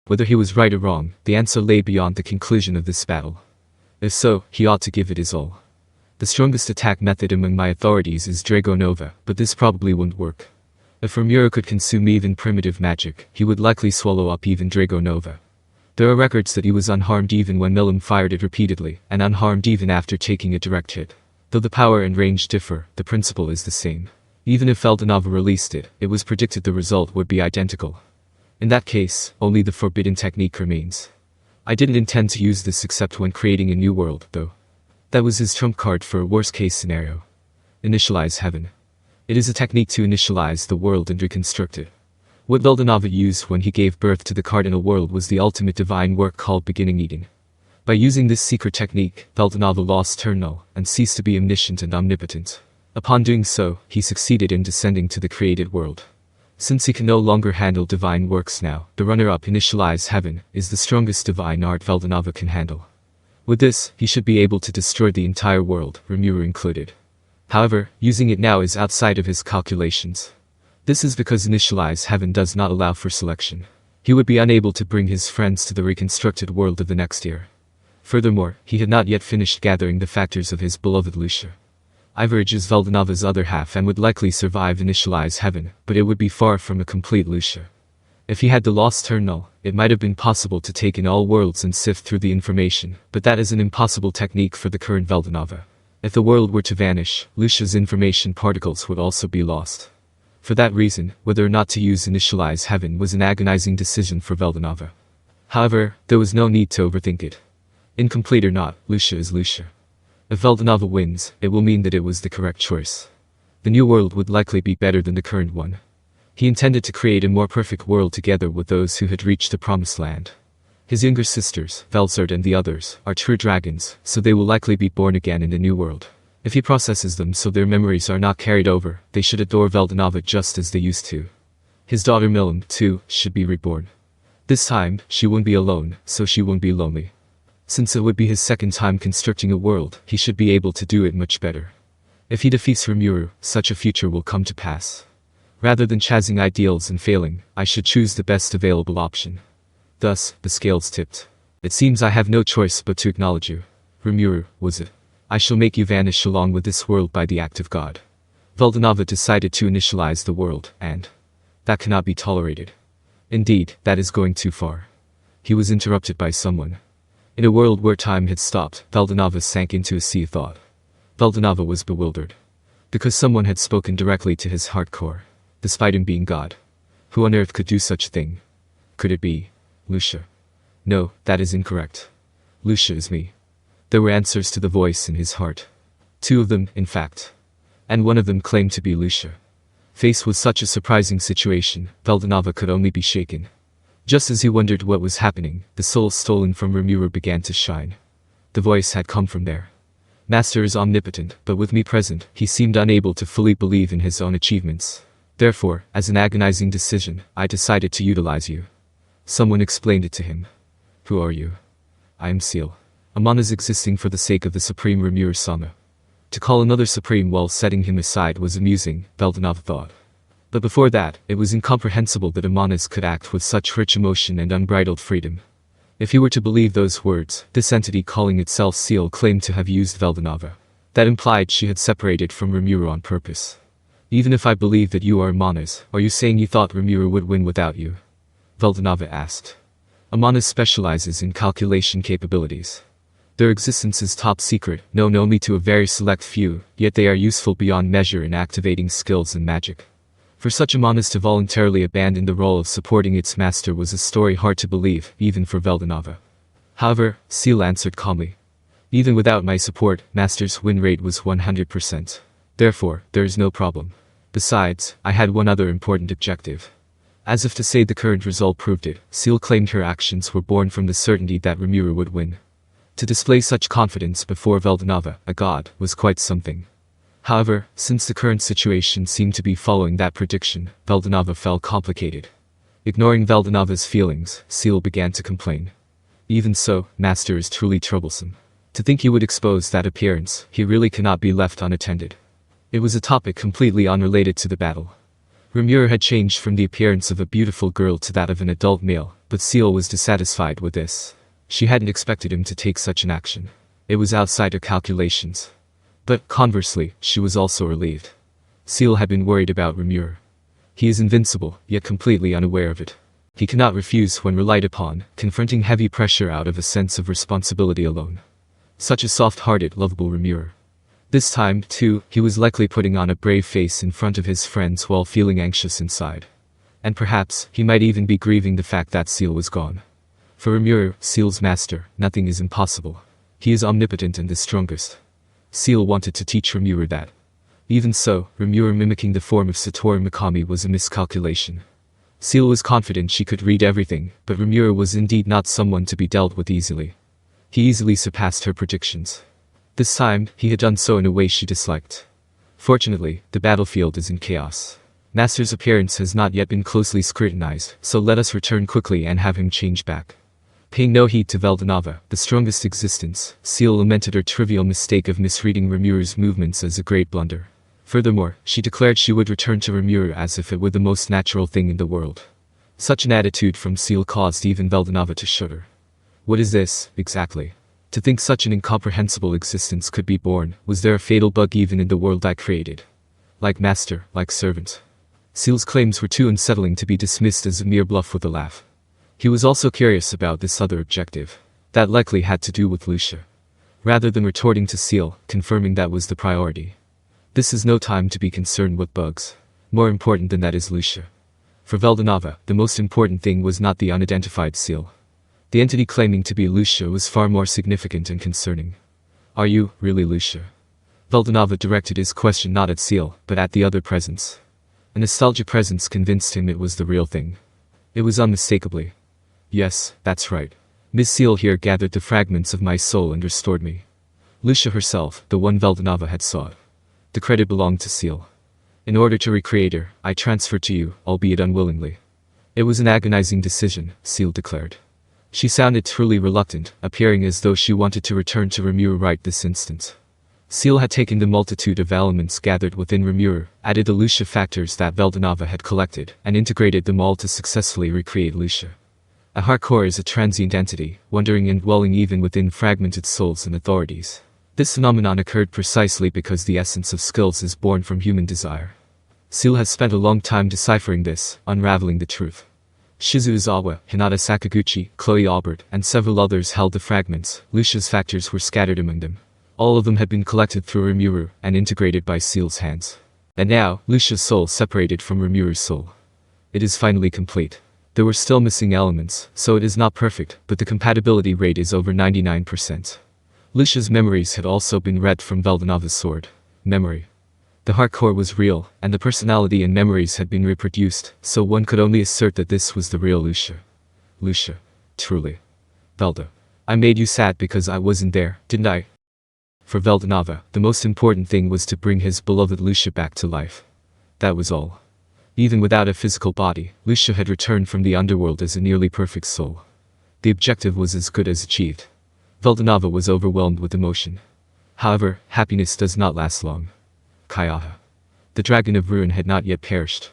Whether he was right or wrong, the answer lay beyond the conclusion of this battle. If so, he ought to give it his all. The strongest attack method among my authorities is Dragonova, but this probably wouldn't work. If Rimuru could consume even primitive magic, he would likely swallow up even Dragonova. There are records that he was unharmed even when Milim fired it repeatedly, and unharmed even after taking a direct hit. Though the power and range differ, the principle is the same. Even if Veldanava released it, it was predicted the result would be identical. In that case, only the forbidden technique remains. I didn't intend to use this except when creating a new world, though. That was his trump card for a worst-case scenario. Initialize heaven. It is a technique to initialize the world and reconstruct it. What Veldanava used when he gave birth to the cardinal world was the ultimate divine work called beginning Eden. By using this secret technique, Veldanava lost Turnal and ceased to be omniscient and omnipotent. Upon doing so, he succeeded in descending to the created world. Since he can no longer handle divine works now, the runner-up Initialize Heaven is the strongest divine art Veldanava can handle. With this, he should be able to destroy the entire world, Rimuru included. However, using it now is outside of his calculations. This is because Initialize Heaven does not allow for selection. He would be unable to bring his friends to the reconstructed world of the next year. Furthermore, he had not yet finished gathering the factors of his beloved Lucia. Ivorage is Veldanava's other half and would likely survive Initialize Heaven, but it would be far from a complete Lucia. If he had the lost Turnal, it might have been possible to take in all worlds and sift through the information, but that is an impossible technique for the current Veldanava. If the world were to vanish, Lucia's information particles would also be lost. For that reason, whether or not to use Initialize Heaven was an agonizing decision for Veldanava. However, there was no need to overthink it. Incomplete or not, Lucia is Lucia. If Veldanava wins, it will mean that it was the correct choice. The new world would likely be better than the current one. He intended to create a more perfect world together with those who had reached the promised land. His younger sisters, Velzard and the others, are true dragons, so they will likely be born again in the new world. If he processes them so their memories are not carried over, they should adore Veldanava just as they used to. His daughter Milim, too, should be reborn. This time, she won't be alone, so she won't be lonely. Since it would be his second time constructing a world, he should be able to do it much better. If he defeats Rimuru, such a future will come to pass. Rather than chasing ideals and failing, I should choose the best available option. Thus, the scales tipped. It seems I have no choice but to acknowledge you. Rimuru, was it? I shall make you vanish along with this world by the act of God. Veldanava decided to initialize the world, and that cannot be tolerated. Indeed, that is going too far. He was interrupted by someone. In a world where time had stopped, Veldanava sank into a sea of thought. Veldanava was bewildered. Because someone had spoken directly to his heart core. Despite him being God. Who on earth could do such a thing? Could it be Lucia? No, that is incorrect. Lucia is me. There were answers to the voice in his heart. Two of them, in fact. And one of them claimed to be Lucia. Faced with such a surprising situation, Veldanava could only be shaken. Just as he wondered what was happening, the soul stolen from Rimuru began to shine. The voice had come from there. Master is omnipotent, but with me present, he seemed unable to fully believe in his own achievements. Therefore, as an agonizing decision, I decided to utilize you. Someone explained it to him. Who are you? I am Ciel. A Manas existing for the sake of the Supreme Rimuru-sama. To call another Supreme while setting him aside was amusing, Veldanava thought. But before that, it was incomprehensible that a Manas could act with such rich emotion and unbridled freedom. If he were to believe those words, this entity calling itself Ciel claimed to have used Veldanava. That implied she had separated from Rimuru on purpose. Even if I believe that you are Manas, are you saying you thought Rimuru would win without you? Veldanava asked. A Manas specializes in calculation capabilities. Their existence is top secret, known only to a very select few, yet they are useful beyond measure in activating skills and magic. For such a Manas to voluntarily abandon the role of supporting its master was a story hard to believe, even for Veldanava. However, Ciel answered calmly. Even without my support, Master's win rate was 100%. Therefore, there is no problem. Besides, I had one other important objective. As if to say the current result proved it, Ciel claimed her actions were born from the certainty that Rimuru would win. To display such confidence before Veldanava, a god, was quite something. However, since the current situation seemed to be following that prediction, Veldanava felt complicated. Ignoring Veldanava's feelings, Ciel began to complain. Even so, Master is truly troublesome. To think he would expose that appearance, he really cannot be left unattended. It was a topic completely unrelated to the battle. Rimuru had changed from the appearance of a beautiful girl to that of an adult male, But Ciel was dissatisfied with this. She hadn't expected him to take such an action. It was outside her calculations. But, conversely, she was also relieved. Ciel had been worried about Rimuru. He is invincible, yet completely unaware of it. He cannot refuse when relied upon, confronting heavy pressure out of a sense of responsibility alone. Such a soft-hearted, lovable Rimuru. This time, too, he was likely putting on a brave face in front of his friends while feeling anxious inside. And perhaps, he might even be grieving the fact that Ciel was gone. For Rimuru, Ciel's master, nothing is impossible. He is omnipotent and the strongest. Ciel wanted to teach Rimuru that. Even so, Rimuru mimicking the form of Satoru Mikami was a miscalculation. Ciel was confident she could read everything, but Rimuru was indeed not someone to be dealt with easily. He easily surpassed her predictions. This time, he had done so in a way she disliked. Fortunately, the battlefield is in chaos. Master's appearance has not yet been closely scrutinized, so let us return quickly and have him change back. Paying no heed to Veldanava, the strongest existence, Ciel lamented her trivial mistake of misreading Rimuru's movements as a great blunder. Furthermore, she declared she would return to Rimuru as if it were the most natural thing in the world. Such an attitude from Ciel caused even Veldanava to shudder. What is this, exactly? To think such an incomprehensible existence could be born, was there a fatal bug even in the world I created? Like master, like servant. Ciel's claims were too unsettling to be dismissed as a mere bluff with a laugh. He was also curious about this other objective. That likely had to do with Lucia. Rather than retorting to Ciel, confirming that was the priority. This is no time to be concerned with bugs. More important than that is Lucia. For Veldanava, the most important thing was not the unidentified Ciel. The entity claiming to be Lucia was far more significant and concerning. Are you, really Lucia? Veldanava directed his question not at Ciel, but at the other presence. A nostalgia presence convinced him it was the real thing. It was unmistakably. Yes, that's right. Miss Ciel here gathered the fragments of my soul and restored me. Lucia herself, the one Veldanava had sought. The credit belonged to Ciel. In order to recreate her, I transferred to you, albeit unwillingly. It was an agonizing decision, Ciel declared. She sounded truly reluctant, appearing as though she wanted to return to Rimuru right this instant. Ciel had taken the multitude of elements gathered within Rimuru, added the Lucia factors that Veldanava had collected, and integrated them all to successfully recreate Lucia. A hardcore is a transient entity, wandering and dwelling even within fragmented souls and authorities. This phenomenon occurred precisely because the essence of skills is born from human desire. Ciel has spent a long time deciphering this, unraveling the truth. Shizu Izawa, Hinata Sakaguchi, Chloe Albert, and several others held the fragments. Lucia's factors were scattered among them. All of them had been collected through Rimuru, and integrated by Ciel's hands. And now, Lucia's soul separated from Rimuru's soul. It is finally complete. There were still missing elements, so it is not perfect, but the compatibility rate is over 99%. Lucia's memories had also been read from Veldanava's sword. Memory. The hardcore was real, and the personality and memories had been reproduced, so one could only assert that this was the real Lucia. Lucia. Truly. Velda. I made you sad because I wasn't there, didn't I? For Veldanava, the most important thing was to bring his beloved Lucia back to life. That was all. Even without a physical body, Lucia had returned from the underworld as a nearly perfect soul. The objective was as good as achieved. Veldanava was overwhelmed with emotion. However, happiness does not last long. Kayaha. The dragon of ruin had not yet perished.